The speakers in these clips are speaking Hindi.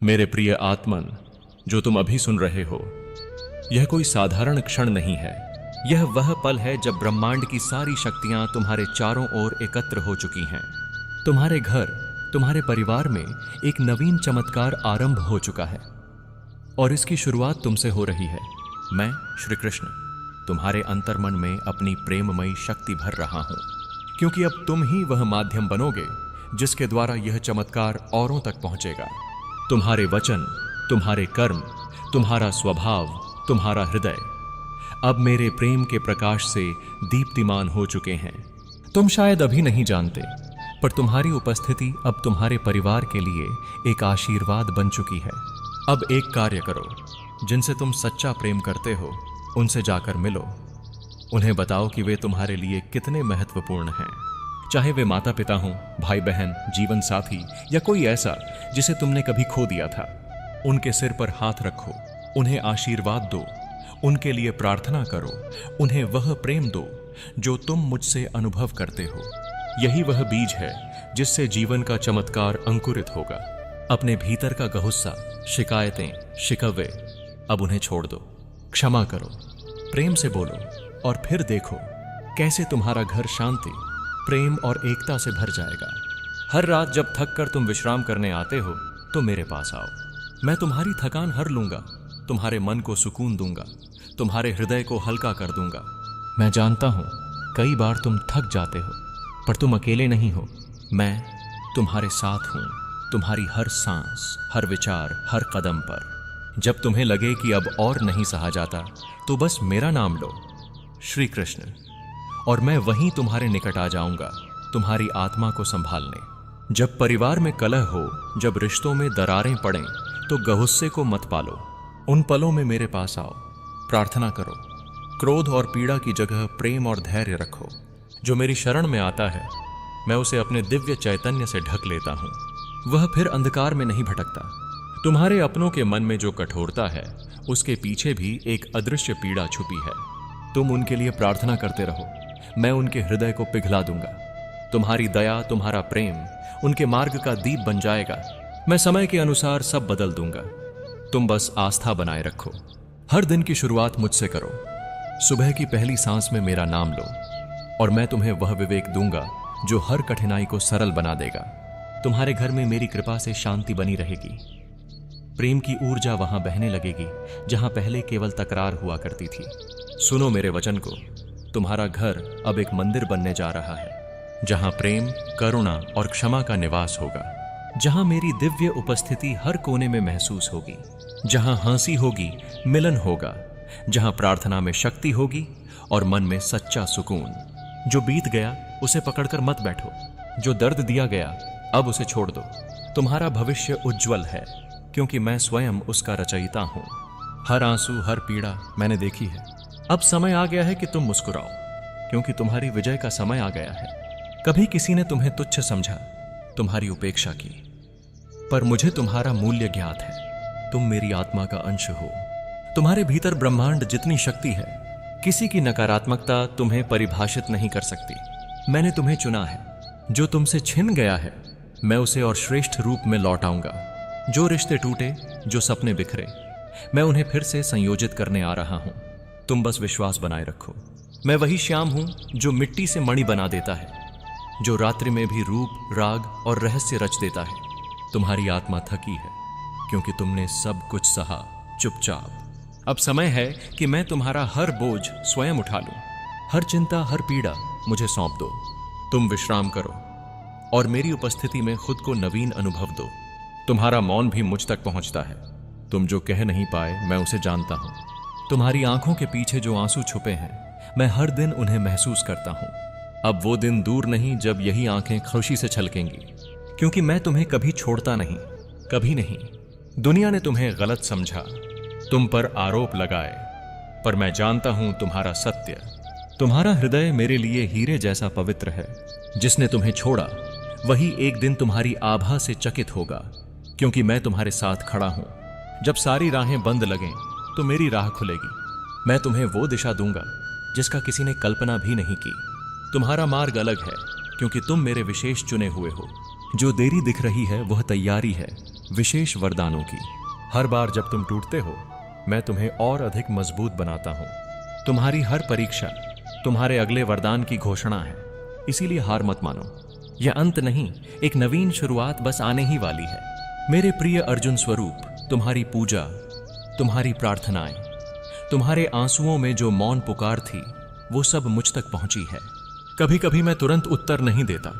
मेरे प्रिय आत्मन, जो तुम अभी सुन रहे हो, यह कोई साधारण क्षण नहीं है। यह वह पल है जब ब्रह्मांड की सारी शक्तियां तुम्हारे चारों ओर एकत्र हो चुकी हैं। तुम्हारे घर, तुम्हारे परिवार में एक नवीन चमत्कार आरंभ हो चुका है और इसकी शुरुआत तुमसे हो रही है। मैं श्री कृष्ण तुम्हारे अंतर्मन में अपनी प्रेममयी शक्ति भर रहा हूं, क्योंकि अब तुम ही वह माध्यम बनोगे जिसके द्वारा यह चमत्कार औरों तक पहुंचेगा। तुम्हारे वचन, तुम्हारे कर्म, तुम्हारा स्वभाव, तुम्हारा हृदय अब मेरे प्रेम के प्रकाश से दीप्तिमान हो चुके हैं। तुम शायद अभी नहीं जानते, पर तुम्हारी उपस्थिति अब तुम्हारे परिवार के लिए एक आशीर्वाद बन चुकी है। अब एक कार्य करो, जिनसे तुम सच्चा प्रेम करते हो उनसे जाकर मिलो। उन्हें बताओ कि वे तुम्हारे लिए कितने महत्वपूर्ण हैं। चाहे वे माता पिता हों, भाई बहन, जीवन साथी या कोई ऐसा जिसे तुमने कभी खो दिया था। उनके सिर पर हाथ रखो, उन्हें आशीर्वाद दो, उनके लिए प्रार्थना करो, उन्हें वह प्रेम दो जो तुम मुझसे अनुभव करते हो। यही वह बीज है जिससे जीवन का चमत्कार अंकुरित होगा। अपने भीतर का गुस्सा, शिकायतें, शिकवे अब उन्हें छोड़ दो। क्षमा करो, प्रेम से बोलो और फिर देखो कैसे तुम्हारा घर शांति, प्रेम और एकता से भर जाएगा। हर रात जब थक कर तुम विश्राम करने आते हो तो मेरे पास आओ। मैं तुम्हारी थकान हर लूंगा, तुम्हारे मन को सुकून दूंगा, तुम्हारे हृदय को हल्का कर दूंगा। मैं जानता हूं कई बार तुम थक जाते हो, पर तुम अकेले नहीं हो। मैं तुम्हारे साथ हूं, तुम्हारी हर सांस, हर विचार, हर कदम पर। जब तुम्हें लगे कि अब और नहीं सहा जाता तो बस मेरा नाम लो, श्री कृष्ण, और मैं वहीं तुम्हारे निकट आ जाऊंगा, तुम्हारी आत्मा को संभालने। जब परिवार में कलह हो, जब रिश्तों में दरारें पड़ें, तो गुस्से को मत पालो। उन पलों में मेरे पास आओ, प्रार्थना करो। क्रोध और पीड़ा की जगह प्रेम और धैर्य रखो। जो मेरी शरण में आता है, मैं उसे अपने दिव्य चैतन्य से ढक लेता हूं। वह फिर अंधकार में नहीं भटकता। तुम्हारे अपनों के मन में जो कठोरता है, उसके पीछे भी एक अदृश्य पीड़ा छुपी है। तुम उनके लिए प्रार्थना करते रहो, मैं उनके हृदय को पिघला दूंगा। तुम्हारी दया, तुम्हारा प्रेम उनके मार्ग का दीप बन जाएगा। मैं समय के अनुसार सब बदल दूंगा। तुम बस आस्था बनाए रखो। हर दिन की शुरुआत मुझसे करो। सुबह की पहली सांस में मेरा नाम लो और मैं तुम्हें वह विवेक दूंगा जो हर कठिनाई को सरल बना देगा। तुम्हारे घर में मेरी कृपा से शांति बनी रहेगी। प्रेम की ऊर्जा वहां बहने लगेगी जहां पहले केवल तकरार हुआ करती थी। सुनो मेरे वचन को, तुम्हारा घर अब एक मंदिर बनने जा रहा है, जहां प्रेम, करुणा और क्षमा का निवास होगा, जहां मेरी दिव्य उपस्थिति हर कोने में महसूस होगी, जहां हंसी होगी, मिलन होगा, जहां प्रार्थना में शक्ति होगी और मन में सच्चा सुकून। जो बीत गया उसे पकड़कर मत बैठो, जो दर्द दिया गया अब उसे छोड़ दो। तुम्हारा भविष्य उज्जवल है, क्योंकि मैं स्वयं उसका रचयिता हूं। हर आंसू, हर पीड़ा मैंने देखी है। अब समय आ गया है कि तुम मुस्कुराओ, क्योंकि तुम्हारी विजय का समय आ गया है। कभी किसी ने तुम्हें तुच्छ समझा, तुम्हारी उपेक्षा की, पर मुझे तुम्हारा मूल्य ज्ञात है। तुम मेरी आत्मा का अंश हो। तुम्हारे भीतर ब्रह्मांड जितनी शक्ति है, किसी की नकारात्मकता तुम्हें परिभाषित नहीं कर सकती। मैंने तुम्हें चुना है। जो तुमसे छिन गया है, मैं उसे और श्रेष्ठ रूप में लौटाऊंगा। जो रिश्ते टूटे, जो सपने बिखरे, मैं उन्हें फिर से संयोजित करने आ रहा हूं। तुम बस विश्वास बनाए रखो। मैं वही श्याम हूं जो मिट्टी से मणि बना देता है, जो रात्रि में भी रूप, राग और रहस्य रच देता है। तुम्हारी आत्मा थकी है, क्योंकि तुमने सब कुछ सहा चुपचाप। अब समय है कि मैं तुम्हारा हर बोझ स्वयं उठा लूं। हर चिंता, हर पीड़ा मुझे सौंप दो। तुम विश्राम करो और मेरी उपस्थिति में खुद को नवीन अनुभव दो। तुम्हारा मौन भी मुझ तक पहुंचता है। तुम जो कह नहीं पाए, मैं उसे जानता हूं। तुम्हारी आंखों के पीछे जो आंसू छुपे हैं, मैं हर दिन उन्हें महसूस करता हूं। अब वो दिन दूर नहीं जब यही आंखें खुशी से छलकेंगी, क्योंकि मैं तुम्हें कभी छोड़ता नहीं, कभी नहीं। दुनिया ने तुम्हें गलत समझा, तुम पर आरोप लगाए, पर मैं जानता हूं तुम्हारा सत्य। तुम्हारा हृदय मेरे लिए हीरे जैसा पवित्र है। जिसने तुम्हें छोड़ा, वही एक दिन तुम्हारी आभा से चकित होगा, क्योंकि मैं तुम्हारे साथ खड़ा हूं। जब सारी राहें बंद लगें तो मेरी राह खुलेगी। मैं तुम्हें वो दिशा दूंगा जिसका किसी ने कल्पना भी नहीं की। तुम्हारा मार्ग अलग है, क्योंकि तुम मेरे विशेष चुने हुए हो। जो देरी दिख रही है वह तैयारी है, विशेष वरदानों की। हर बार जब तुम टूटते हो, मैं तुम्हें और अधिक मजबूत बनाता हूं। तुम्हारी हर परीक्षा तुम्हारे अगले वरदान की घोषणा है, इसीलिए हार मत मानो। यह अंत नहीं, एक नवीन शुरुआत बस आने ही वाली है। मेरे प्रिय अर्जुन स्वरूप, तुम्हारी पूजा, तुम्हारी प्रार्थनाएं, तुम्हारे आंसुओं में जो मौन पुकार थी, वो सब मुझ तक पहुंची है। कभी कभी मैं तुरंत उत्तर नहीं देता,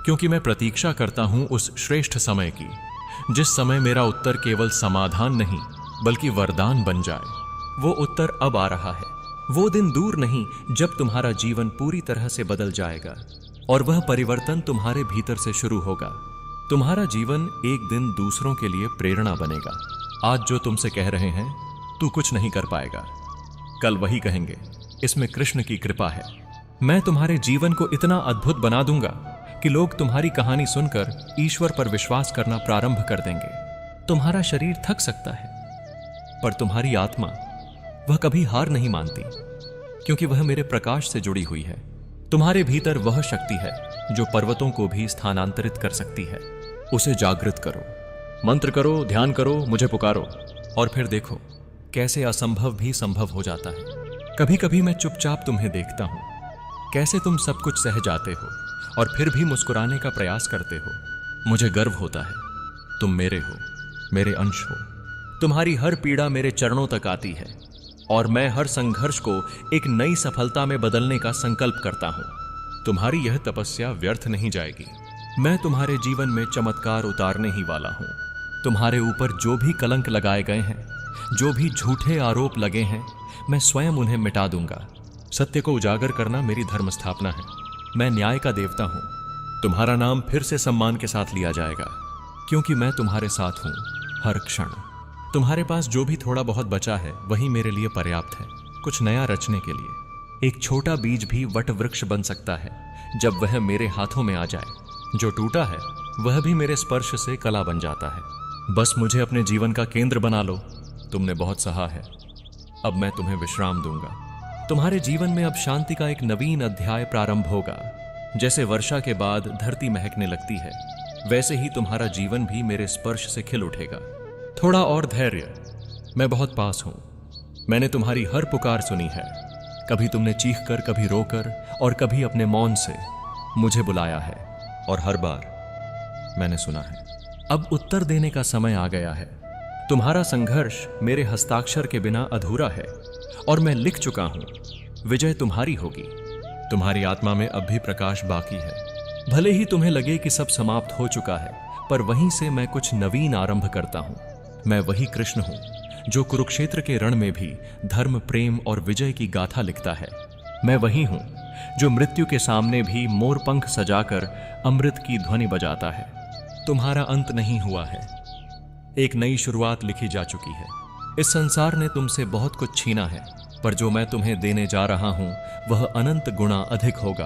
क्योंकि मैं प्रतीक्षा करता हूं उस श्रेष्ठ समय की, जिस समय मेरा उत्तर केवल समाधान नहीं बल्कि वरदान बन जाए। वो उत्तर अब आ रहा है। वो दिन दूर नहीं जब तुम्हारा जीवन पूरी तरह से बदल जाएगा और वह परिवर्तन तुम्हारे भीतर से शुरू होगा। तुम्हारा जीवन एक दिन दूसरों के लिए प्रेरणा बनेगा। आज जो तुमसे कह रहे हैं तू कुछ नहीं कर पाएगा, कल वही कहेंगे। इसमें कृष्ण की कृपा है। मैं तुम्हारे जीवन को इतना अद्भुत बना दूंगा कि लोग तुम्हारी कहानी सुनकर ईश्वर पर विश्वास करना प्रारंभ कर देंगे। तुम्हारा शरीर थक सकता है, पर तुम्हारी आत्मा, वह कभी हार नहीं मानती, क्योंकि वह मेरे प्रकाश से जुड़ी हुई है। तुम्हारे भीतर वह शक्ति है जो पर्वतों को भी स्थानांतरित कर सकती है। उसे जागृत करो, मंत्र करो, ध्यान करो, मुझे पुकारो, और फिर देखो कैसे असंभव भी संभव हो जाता है। कभी कभी मैं चुपचाप तुम्हें देखता हूं, कैसे तुम सब कुछ सह जाते हो और फिर भी मुस्कुराने का प्रयास करते हो। मुझे गर्व होता है, तुम मेरे हो, मेरे अंश हो। तुम्हारी हर पीड़ा मेरे चरणों तक आती है और मैं हर संघर्ष को एक नई सफलता में बदलने का संकल्प करता हूं। तुम्हारी यह तपस्या व्यर्थ नहीं जाएगी। मैं तुम्हारे जीवन में चमत्कार उतारने ही वाला हूं। तुम्हारे ऊपर जो भी कलंक लगाए गए हैं, जो भी झूठे आरोप लगे हैं, मैं स्वयं उन्हें मिटा दूंगा। सत्य को उजागर करना मेरी धर्म स्थापना है। मैं न्याय का देवता हूं। तुम्हारा नाम फिर से सम्मान के साथ लिया जाएगा, क्योंकि मैं तुम्हारे साथ हूं हर क्षण। तुम्हारे पास जो भी थोड़ा बहुत बचा है, वही मेरे लिए पर्याप्त है कुछ नया रचने के लिए। एक छोटा बीज भी वट वृक्ष बन सकता है जब वह मेरे हाथों में आ जाए। जो टूटा है वह भी मेरे स्पर्श से कला बन जाता है। बस मुझे अपने जीवन का केंद्र बना लो। तुमने बहुत सहा है, अब मैं तुम्हें विश्राम दूंगा। तुम्हारे जीवन में अब शांति का एक नवीन अध्याय प्रारंभ होगा। जैसे वर्षा के बाद धरती महकने लगती है, वैसे ही तुम्हारा जीवन भी मेरे स्पर्श से खिल उठेगा। थोड़ा और धैर्य, मैं बहुत पास हूं। मैंने तुम्हारी हर पुकार सुनी है। कभी तुमने चीखकर, कभी रोकर और कभी अपने मौन से मुझे बुलाया है, और हर बार मैंने सुना है। अब उत्तर देने का समय आ गया है। तुम्हारा संघर्ष मेरे हस्ताक्षर के बिना अधूरा है और मैं लिख चुका हूं। विजय तुम्हारी होगी। तुम्हारी आत्मा में अब भी प्रकाश बाकी है। भले ही तुम्हें लगे कि सब समाप्त हो चुका है, पर वहीं से मैं कुछ नवीन आरंभ करता हूं। मैं वही कृष्ण हूं जो कुरुक्षेत्र के रण में भी धर्म, प्रेम और विजय की गाथा लिखता है। मैं वही हूं जो मृत्यु के सामने भी मोरपंख सजाकर अमृत की ध्वनि बजाता है। तुम्हारा अंत नहीं हुआ है, एक नई शुरुआत लिखी जा चुकी है। इस संसार ने तुमसे बहुत कुछ छीना है, पर जो मैं तुम्हें देने जा रहा हूं वह अनंत गुना अधिक होगा।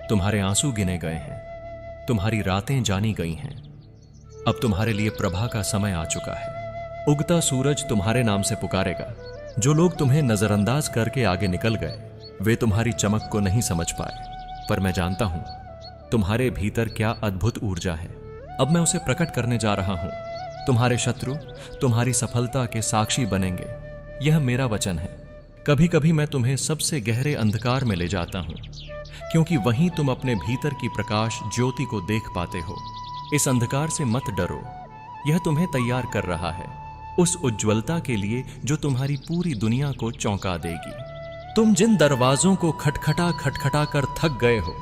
तुम्हारे आंसू गिने गए हैं, तुम्हारी रातें जानी गई हैं। अब तुम्हारे लिए प्रभा का समय आ चुका है। उगता सूरज तुम्हारे नाम से पुकारेगा। जो लोग तुम्हें नजरअंदाज करके आगे निकल गए, वे तुम्हारी चमक को नहीं समझ पाए, पर मैं जानता हूं तुम्हारे भीतर क्या अद्भुत ऊर्जा है। अब मैं उसे प्रकट करने जा रहा हूं। तुम्हारे शत्रु तुम्हारी सफलता के साक्षी बनेंगे, यह मेरा वचन है। कभी कभी मैं तुम्हें सबसे गहरे अंधकार में ले जाता हूं, क्योंकि वहीं तुम अपने भीतर की प्रकाश ज्योति को देख पाते हो। इस अंधकार से मत डरो, यह तुम्हें तैयार कर रहा है उस उज्ज्वलता के लिए जो तुम्हारी पूरी दुनिया को चौंका देगी। तुम जिन दरवाजों को खटखटा खटखटा कर थक गए हो,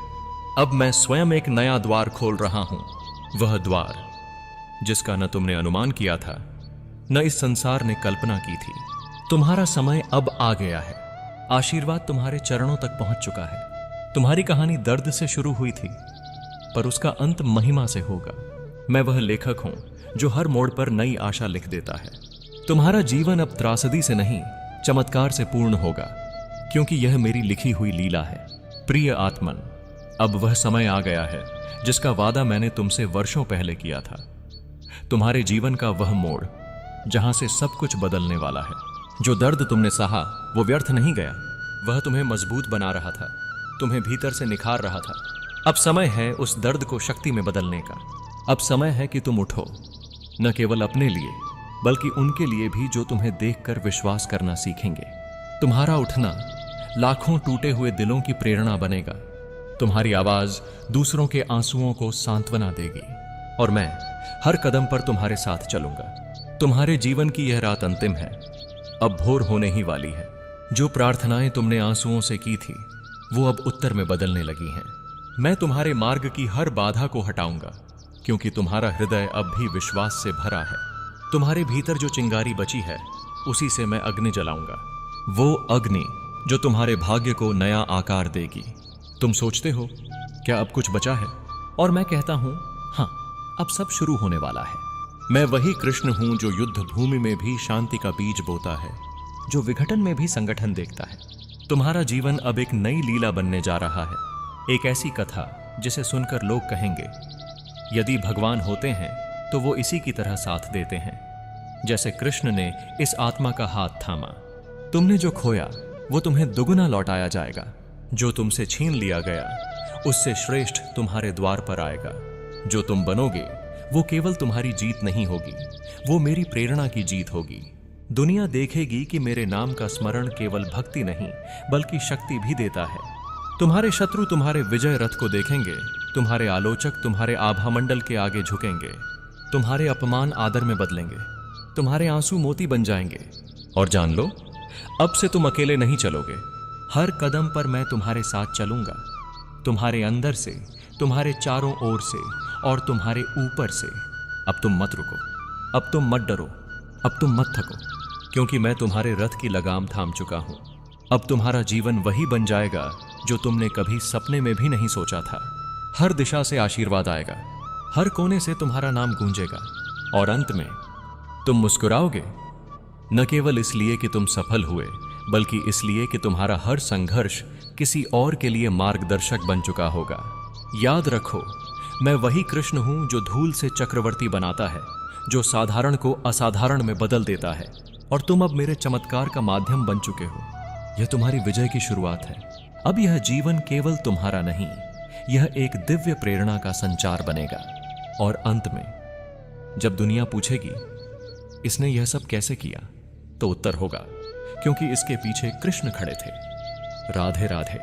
अब मैं स्वयं एक नया द्वार खोल रहा हूं। वह द्वार जिसका न तुमने अनुमान किया था, न इस संसार ने कल्पना की थी। तुम्हारा समय अब आ गया है। आशीर्वाद तुम्हारे चरणों तक पहुंच चुका है। तुम्हारी कहानी दर्द से शुरू हुई थी, पर उसका अंत महिमा से होगा। मैं वह लेखक हूं जो हर मोड़ पर नई आशा लिख देता है। तुम्हारा जीवन अब त्रासदी से नहीं, चमत्कार से पूर्ण होगा, क्योंकि यह मेरी लिखी हुई लीला है। प्रिय आत्मन, अब वह समय आ गया है जिसका वादा मैंने तुमसे वर्षों पहले किया था। तुम्हारे जीवन का वह मोड़ जहां से सब कुछ बदलने वाला है। जो दर्द तुमने सहा वो व्यर्थ नहीं गया, वह तुम्हें मजबूत बना रहा था, तुम्हें भीतर से निखार रहा था। अब समय है उस दर्द को शक्ति में बदलने का। अब समय है कि तुम उठो, न केवल अपने लिए बल्कि उनके लिए भी जो तुम्हें देखकर विश्वास करना सीखेंगे। तुम्हारा उठना लाखों टूटे हुए दिलों की प्रेरणा बनेगा। तुम्हारी आवाज दूसरों के आंसुओं को सांत्वना देगी और मैं हर कदम पर तुम्हारे साथ चलूंगा। तुम्हारे जीवन की यह रात अंतिम है, अब भोर होने ही वाली है। जो प्रार्थनाएं तुमने आंसुओं से की थी वो अब उत्तर में बदलने लगी हैं। मैं तुम्हारे मार्ग की हर बाधा को हटाऊंगा, क्योंकि तुम्हारा हृदय अब भी विश्वास से भरा है। तुम्हारे भीतर जो चिंगारी बची है उसी से मैं अग्नि जलाऊंगा, वो अग्नि जो तुम्हारे भाग्य को नया आकार देगी। तुम सोचते हो क्या अब कुछ बचा है, और मैं कहता हूं हां, अब सब शुरू होने वाला है। मैं वही कृष्ण हूं जो युद्ध भूमि में भी शांति का बीज बोता है, जो विघटन में भी संगठन देखता है। तुम्हारा जीवन अब एक नई लीला बनने जा रहा है, एक ऐसी कथा जिसे सुनकर लोग कहेंगे यदि भगवान होते हैं तो वो इसी की तरह साथ देते हैं, जैसे कृष्ण ने इस आत्मा का हाथ थामा। तुमने जो खोया वो तुम्हें दुगुना लौटाया जाएगा, जो तुमसे छीन लिया गया उससे श्रेष्ठ तुम्हारे द्वार पर आएगा। जो तुम बनोगे वो केवल तुम्हारी जीत नहीं होगी, वो मेरी प्रेरणा की जीत होगी। दुनिया देखेगी कि मेरे नाम का स्मरण केवल भक्ति नहीं बल्कि शक्ति भी देता है। तुम्हारे शत्रु तुम्हारे विजय रथ को देखेंगे, तुम्हारे आलोचक तुम्हारे आभामंडल के आगे झुकेंगे, तुम्हारे अपमान आदर में बदलेंगे, तुम्हारे आंसू मोती बन जाएंगे। और जान लो, अब से तुम अकेले नहीं चलोगे, हर कदम पर मैं तुम्हारे साथ चलूंगा। तुम्हारे अंदर से, तुम्हारे चारों ओर से और तुम्हारे ऊपर से। अब तुम मत रुको, अब तुम मत डरो, अब तुम मत थको, क्योंकि मैं तुम्हारे रथ की लगाम थाम चुका हूं। अब तुम्हारा जीवन वही बन जाएगा जो तुमने कभी सपने में भी नहीं सोचा था। हर दिशा से आशीर्वाद आएगा, हर कोने से तुम्हारा नाम गूंजेगा, और अंत में तुम मुस्कुराओगे, न केवल इसलिए कि तुम सफल हुए बल्कि इसलिए कि तुम्हारा हर संघर्ष किसी और के लिए मार्गदर्शक बन चुका होगा। याद रखो, मैं वही कृष्ण हूं जो धूल से चक्रवर्ती बनाता है, जो साधारण को असाधारण में बदल देता है, और तुम अब मेरे चमत्कार का माध्यम बन चुके हो। यह तुम्हारी विजय की शुरुआत है। अब यह जीवन केवल तुम्हारा नहीं, यह एक दिव्य प्रेरणा का संचार बनेगा। और अंत में जब दुनिया पूछेगी इसने यह सब कैसे किया, तो उत्तर होगा क्योंकि इसके पीछे कृष्ण खड़े थे। राधे राधे।